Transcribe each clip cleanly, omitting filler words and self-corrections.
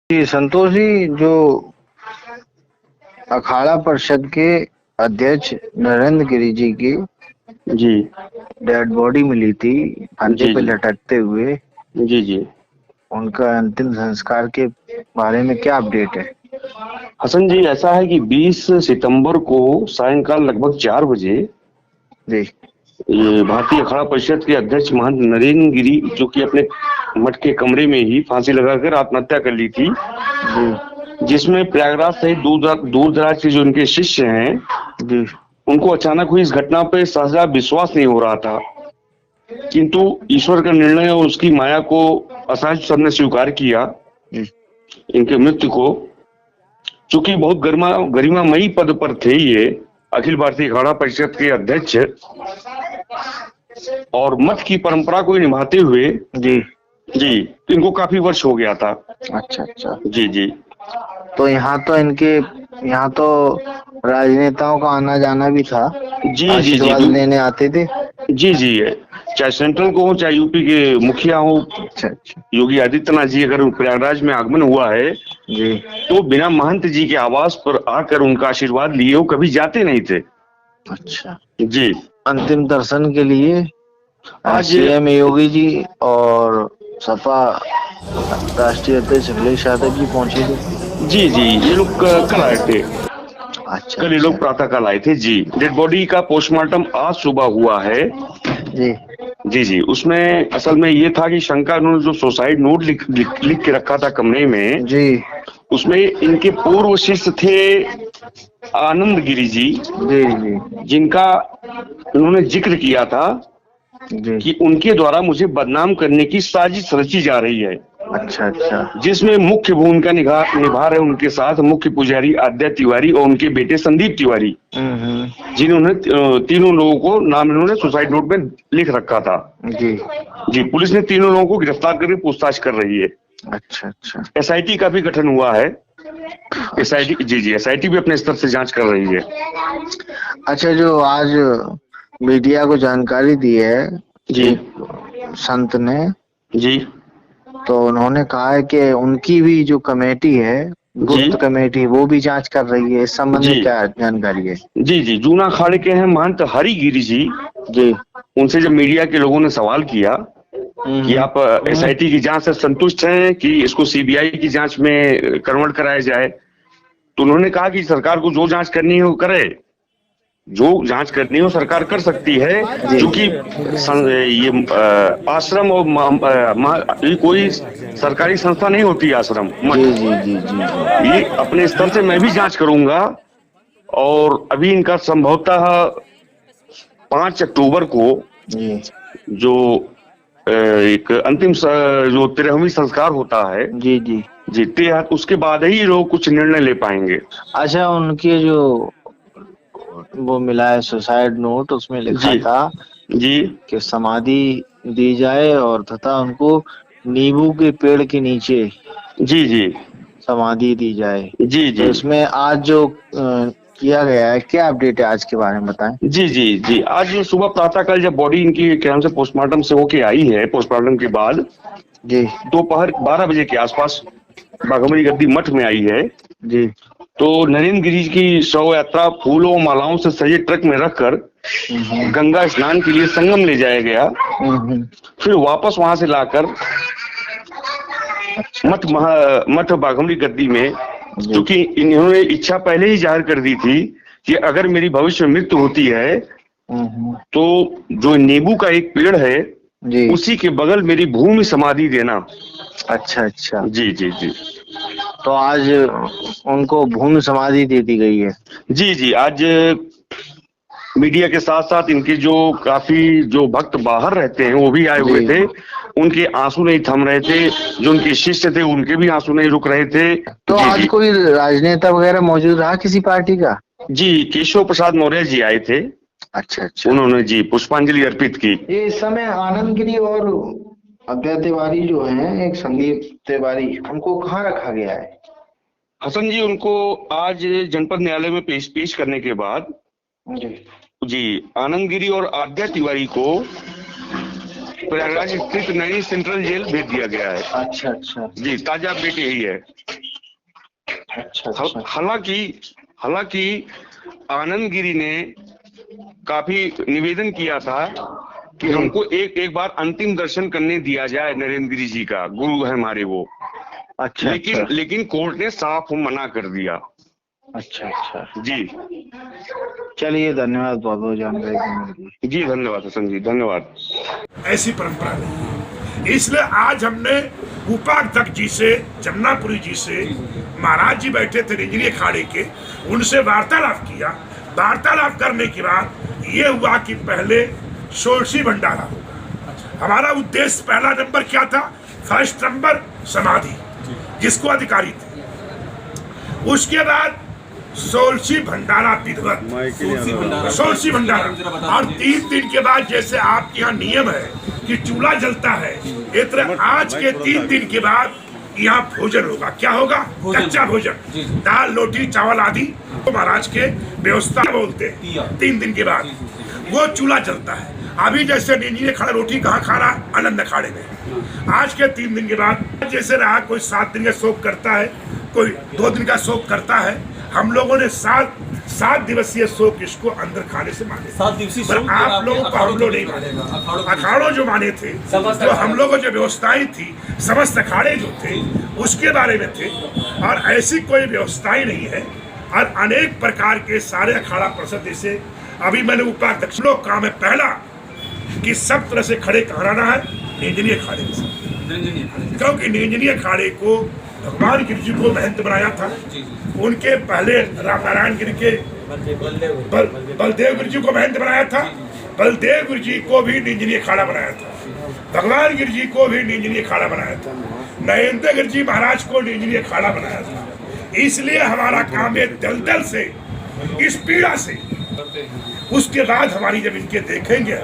जी संतोष जी, जो अखाड़ा परिषद के अध्यक्ष नरेंद्र गिरि जी की जी डेड बॉडी मिली थी फंदे जी पे जी लटकते हुए, जी जी। उनका अंतिम संस्कार के बारे में क्या अपडेट है? हसन जी, ऐसा है कि 20 सितंबर को सायंकाल लगभग 4 बजे जी ये भारतीय अखाड़ा परिषद के अध्यक्ष महंत नरेंद्र गिरि, जो कि अपने मठ के कमरे में ही फांसी लगाकर आत्महत्या कर ली थी, जी जिसमें प्रयागराज सहित दूर दराज के जो उनके शिष्य हैं, जी उनको अचानक हुई इस घटना पे सहजा विश्वास नहीं हो रहा था, किंतु ईश्वर का निर्णय और उसकी माया को असहज सबने स्वीकार किया जी इनके मृत्यु को। चूंकि बहुत गरिमामयी पद पर थे ये, अखिल भारतीय अखाड़ा परिषद के अध्यक्ष, और मठ की परंपरा को निभाते हुए जी जी इनको काफी वर्ष हो गया था। अच्छा अच्छा। जी जी तो यहाँ तो राजनेताओं का आना जाना भी था, जी जी आशीर्वाद लेने आते थे। जी जी चाहे सेंट्रल को हो चाहे यूपी के मुखिया हो, अच्छा अच्छा योगी आदित्यनाथ जी अगर प्रयागराज में आगमन हुआ है जी। तो बिना महंत जी के आवास पर आकर उनका आशीर्वाद लिए वो कभी जाते नहीं थे। अच्छा। जी अंतिम दर्शन के लिए आज सीएम योगी जी और सपा राष्ट्रीय अध्यक्ष अखिलेश यादव जी पहुंचे थे। जी जी ये लोग कल आए थे। अच्छा कल ये लोग प्रातः काल आए थे जी। डेड बॉडी का पोस्टमार्टम आज सुबह हुआ है जी जी जी। उसमें असल में ये था कि शंका, उन्होंने जो सुसाइड नोट लिख के रखा था कमरे में, जी उसमें इनके पूर्व शिष्य थे आनंद गिरि जी, जी जी जिनका उन्होंने जिक्र किया था जी। कि उनके द्वारा मुझे बदनाम करने की साजिश रची जा रही है, अच्छा अच्छा। जिसमें मुख्य भूमिका निभा रहे उनके साथ मुख्य पुजारी आद्या तिवारी और उनके बेटे संदीप तिवारी, जिन्होंने तीनों लोगों को नाम इन्होंने सुसाइड नोट में लिख रखा था। जी जी पुलिस ने तीनों लोगों को गिरफ्तार करके पूछताछ कर रही है। अच्छा अच्छा। एसआईटी का भी गठन हुआ है। एसआईटी जी एसआईटी भी अपने स्तर से जांच कर रही है। अच्छा, जो आज मीडिया को जानकारी दी है जी संत ने, जी तो उन्होंने कहा है कि उनकी भी जो कमेटी है, गुप्त कमेटी, वो भी जांच कर रही है। इस संबंध में क्या जानकारी है? जी जी जूना अखाड़े के हैं महंत हरि गिरि जी जी। उनसे जब मीडिया के लोगों ने सवाल किया कि आप एसआईटी की जांच से संतुष्ट हैं कि इसको सीबीआई की जांच में कन्वर्ट कराया जाए, तो उन्होंने कहा कि सरकार को जो जांच करनी है वो करे, जो जांच करनी है वो सरकार कर सकती है, क्योंकि ये आश्रम और ये कोई सरकारी संस्था नहीं होती आश्रम मठ। जी जी जी जी। ये अपने स्तर से मैं भी जांच करूंगा, और अभी इनका संभवतः 5 अक्टूबर को जो एक अंतिम जो 13वीं संस्कार होता है जी जी जी, उसके बाद ही लोग कुछ निर्णय ले पाएंगे। अच्छा, उनके जो वो मिला है सुसाइड नोट, उसमें लिखा था जी कि समाधि दी जाए और तथा उनको नींबू के पेड़ के नीचे जी जी समाधि दी जाए। जी जी तो इसमें आज जो किया गया है, क्या अपडेट है आज के बारे में बताएं। जी जी जी आज सुबह प्रातःकाल जब बॉडी इनकी क्या से पोस्टमार्टम से होके आई है, पोस्टमार्टम के बाद जी दोपहर 12 बजे के आसपास बाघमरी गद्दी मठ में आई है जी, तो नरेंद्र गिरि की शव यात्रा फूलों मलाओं से सजे ट्रक में रखकर गंगा स्नान के लिए संगम ले जाया गया। फिर वापस वहां से लाकर मठ बाघमरी गद्दी में, क्योंकि इन्होंने इच्छा पहले ही जाहिर कर दी थी कि अगर मेरी भविष्य में मृत्यु होती है तो जो नींबू का एक पेड़ है उसी के बगल मेरी भूमि समाधि देना। अच्छा अच्छा। जी जी जी। तो आज उनको भूमि समाधि दे दी गई है। जी जी आज मीडिया के साथ साथ इनके जो काफी जो भक्त बाहर रहते हैं वो भी आए हुए थे, उनके आंसू नहीं थम रहे थे, जो उनके शिष्य थे उनके भी आंसू नहीं रुक रहे थे। तो आज कोई राजनेता वगैरह मौजूद रहा किसी पार्टी का? जी, केशव प्रसाद मौर्य जी आए थे। अच्छा अच्छा। उन्होंने जी पुष्पांजलि अर्पित की। ये इस समय आनंद गिरि और आद्या तिवारी जो हैं, एक संदीप तिवारी, उनको कहाँ रखा गया है? हसन जी उनको आज जनपद न्यायालय में पेश करने के बाद जी आनंद गिरि और आद्या तिवारी को प्रयागराज स्थित नई सेंट्रल जेल भेज दिया गया है। अच्छा अच्छा जी ताजा अपडेट यही है। अच्छा अच्छा। हालांकि आनंद गिरी ने काफी निवेदन किया था कि हमको एक बार अंतिम दर्शन करने दिया जाए नरेंद्र गिरी जी का, गुरु है हमारे वो। अच्छा लेकिन कोर्ट ने साफ मना कर दिया। अच्छा अच्छा जी चलिए, धन्यवाद बहुत बहुत जानकारी देने के लिए। जी, धन्यवाद हसन जी, धन्यवाद। ऐसी परंपरा नहीं, इसलिए आज हमने उपाध्यक्ष जी से, जमुनापुरी जी से, महाराज जी बैठे थे निंजनी अखाड़े के, उनसे वार्तालाप किया। वार्तालाप करने के बाद ये हुआ कि पहले षोडशी भंडारा होगा। हमारा उद्देश्य पहला नंबर क्या था? फर्स्ट नंबर समाधि, जिसको अधिकारी थे। उसके बाद षोडशी भंडारा विधिवत, षोडशी भंडारा, और 3 दिन के बाद जैसे आपके यहाँ नियम है कि चूल्हा जलता है, इस तरह आज के 3 दिन के बाद यहाँ भोजन होगा। क्या होगा? कच्चा भोजन, दाल रोटी चावल आदि तो महाराज के व्यवस्था बोलते हैं। 3 दिन के बाद वो चूल्हा जलता है। अभी जैसे निंजनी अखाड़ा रोटी कहाँ खा रहा? आनंद अखाड़े में। आज के 3 दिन के बाद जैसे रहा, कोई 7 दिन का शोक करता है, कोई 2 दिन का शोक करता है। हम लोगों ने 7 दिवसीय शोक इसको अंदर खाने से माने। 7 दिवसीय शोक आप लोगों को हम लोग नहीं माने। अखाड़ों जो माने थे, जो हम लोगों जो व्यवस्थाएं थी, समस्त अखाड़े जो थे उसके बारे में थे, और ऐसी कोई व्यवस्थाएं नहीं है। और अनेक प्रकार के सारे अखाड़ा परिषद, जैसे अभी मैंने उपाध्यक्ष लोग काम है पहला कि सब तरह से खड़े कराना है निंजनी अखाड़े के साथ, क्योंकि निंजनी अखाड़े को भगवान गिरि जी को महंत बनाया था। उनके पहले राम नारायण गिरि के बलदेव गिरि जी को महंत बनाया था। बलदेव गिरि जी को भी निंजनी अखाड़ा बनाया था। भगवान गिरि जी को भी निंजनी अखाड़ा बनाया था। नरेंद्र गिरि जी महाराज को निंजनी अखाड़ा बनाया था। इसलिए हमारा काम है दलदल से, इस पीड़ा से। उसके बाद हमारी जब इनके देखेंगे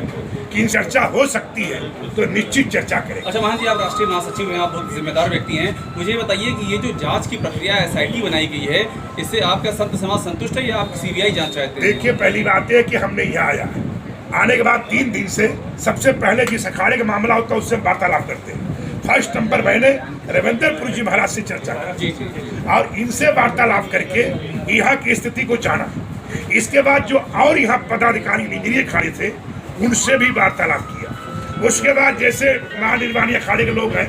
कि चर्चा हो सकती है तो निश्चित चर्चा करेंगे। अच्छा महान जी, आप राष्ट्रीय महासचिव हैं, आप बहुत जिम्मेदार व्यक्ति हैं। मुझे बताइए कि ये जो जांच की प्रक्रिया SIT बनाई गई है, इससे आपका संत समाज संतुष्ट है या आप CBI जांच चाहते हैं? देखिए, पहली बात है कि हमने यहाँ आया है, आने के बाद 3 दिन से सबसे पहले जिस अखाड़े का मामला होता है उससे वार्तालाप करते हैं। फर्स्ट नंबर मैंने रविंद्रपुरी जी महाराज से चर्चा की और इनसे वार्तालाप करके यहाँ की स्थिति को जाना। इसके बाद जो और यहाँ पदाधिकारी निंजनी अखाड़े थे उनसे भी वार्तालाप किया। उसके बाद जैसे महानिर्वाणी अखाड़े के लोग हैं,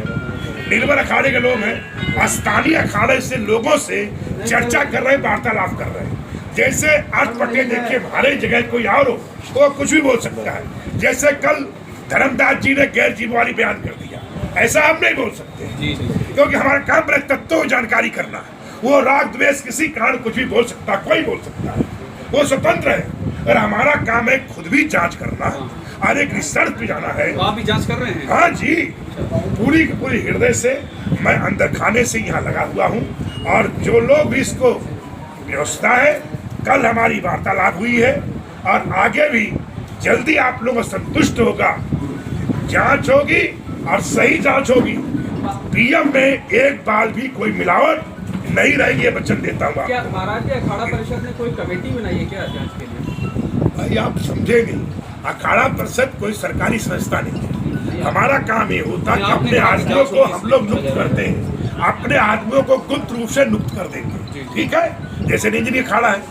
निर्भर अखाड़े के लोग हैं, स्थानीय अखाड़े से लोगों से चर्चा कर रहे हैं, वार्तालाप कर रहे हैं। जैसे अर्थ पटे देखिए, हमारे जगह कोई और हो तो कुछ भी बोल सकता है। जैसे कल धर्मदास जी ने गैर जिम्मेवारी बयान कर दिया, ऐसा हम नहीं बोल सकते, क्योंकि हमारा काम है तत्वों को जानकारी करना। वो राग द्वेष किसी कारण कुछ भी बोल सकता, कोई बोल सकता है, वो स्वतंत्र है। और हमारा काम है खुद भी जांच करना और एक रिसर्च पे जाना है। तो आप भी जांच कर रहे हैं? हाँ जी, पूरी हृदय से मैं अंदर खाने से यहाँ लगा हुआ हूँ। और जो लोग भी इसको व्यवस्था है, कल हमारी वार्तालाप हुई है और आगे भी जल्दी आप लोग संतुष्ट होगा, जांच होगी और सही जांच होगी। PM में एक बार भी कोई मिलावट नहीं रहेगी, ये वचन देता हूँ। क्या महाराज जी अखाड़ा परिषद ने कोई कमेटी बनाई है क्या जांच के लिए? भाई आप समझे नहीं, अखाड़ा परिषद कोई सरकारी संस्था नहीं है। हमारा काम ये होता है कि अपने आदमियों को हम लोग मुक्त करते हैं, अपने आदमियों को गुप्त रूप से मुक्त कर देंगे। ठीक है, जैसे निंजनी अखाड़ा है,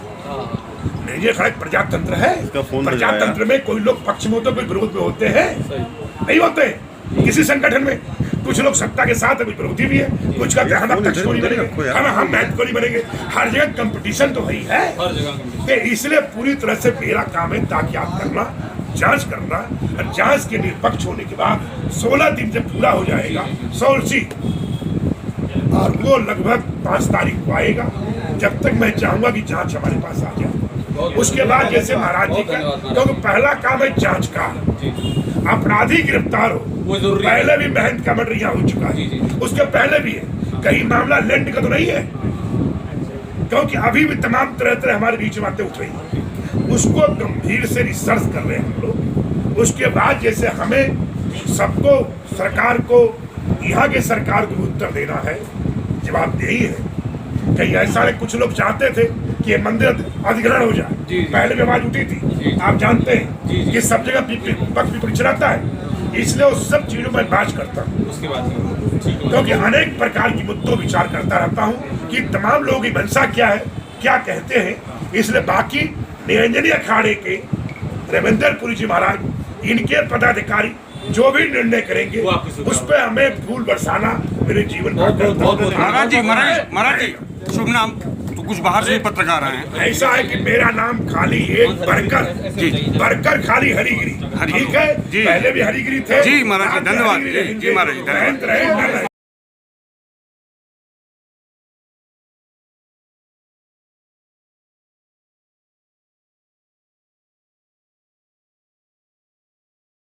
निंजनी अखाड़ा प्रजातंत्र है। प्रजातंत्र में कोई लोग पक्ष में होते, कोई विरोध में होते हैं, नहीं होते। किसी संगठन में कुछ लोग सत्ता के साथ है, कुछ विरोधी भी है, कुछ कहते हैं हम अध्यक्ष को नहीं बनेंगे, हम महत्व को नहीं बनेंगे। हर जगह कंपटीशन तो वही है। इसलिए पूरी तरह से मेरा काम है ताकियात करना, जांच करना, और जांच के निष्पक्ष होने के बाद 16 दिन जब पूरा हो जाएगा षोडशी, और वो लगभग 5 तारीख को आएगा। जब तक मैं चाहूंगा कि जांच हमारे पास आ जाए। उसके बाद जैसे महाराज जी का, क्योंकि पहला काम है जांच का, अपराधी गिरफ्तार हो। पहले भी महंत का मर्डर यहाँ हो चुका है, उसके पहले भी है। कहीं मामला लैंड का तो नहीं है, क्योंकि अभी भी तमाम तरह हमारे बीच बातें उठ रही है। उसको गंभीर से रिसर्च कर रहे हैं हम लोग। उसके बाद जैसे हमें सबको, सरकार को, यहाँ के सरकार को उत्तर देना है, जवाबदेही है। कहीं ऐसा है, कुछ लोग चाहते थे कि ये मंदिर अधिग्रहण हो जाए, पहले भी आवाज उठी थी। आप जानते हैं कि सब जगह पक्ष विपक्ष रहता है, इसलिए उस सब चीजों में बात करता हूँ, उसके बाद ठीक है। क्योंकि अनेक प्रकार की मुद्दों विचार करता रहता हूँ कि तमाम लोगों की मंशा क्या है, क्या कहते हैं। इसलिए बाकी निरंजनी अखाड़े के रविंदरपुरी जी महाराज, इनके पदाधिकारी जो भी निर्णय करेंगे वो आपकी सुविधा उस पर हमें फूल बरसाना मेरे जीवन का बहुत- बहुत- बहुत- महाराज जी शुभ नाम। तो कुछ बाहर से भी पत्रकार आए हैं। ऐसा है कि मेरा नाम खाली एक बरकर खाली हरिगिरी, ठीक है। जी। पहले भी हरिगिरी थे। जी महाराज जी, आप भी धन्यवाद। हरिगिरी जी, जी महाराज जी, धन्यवाद। रहेंगे, रहेंगे, रहेंगे।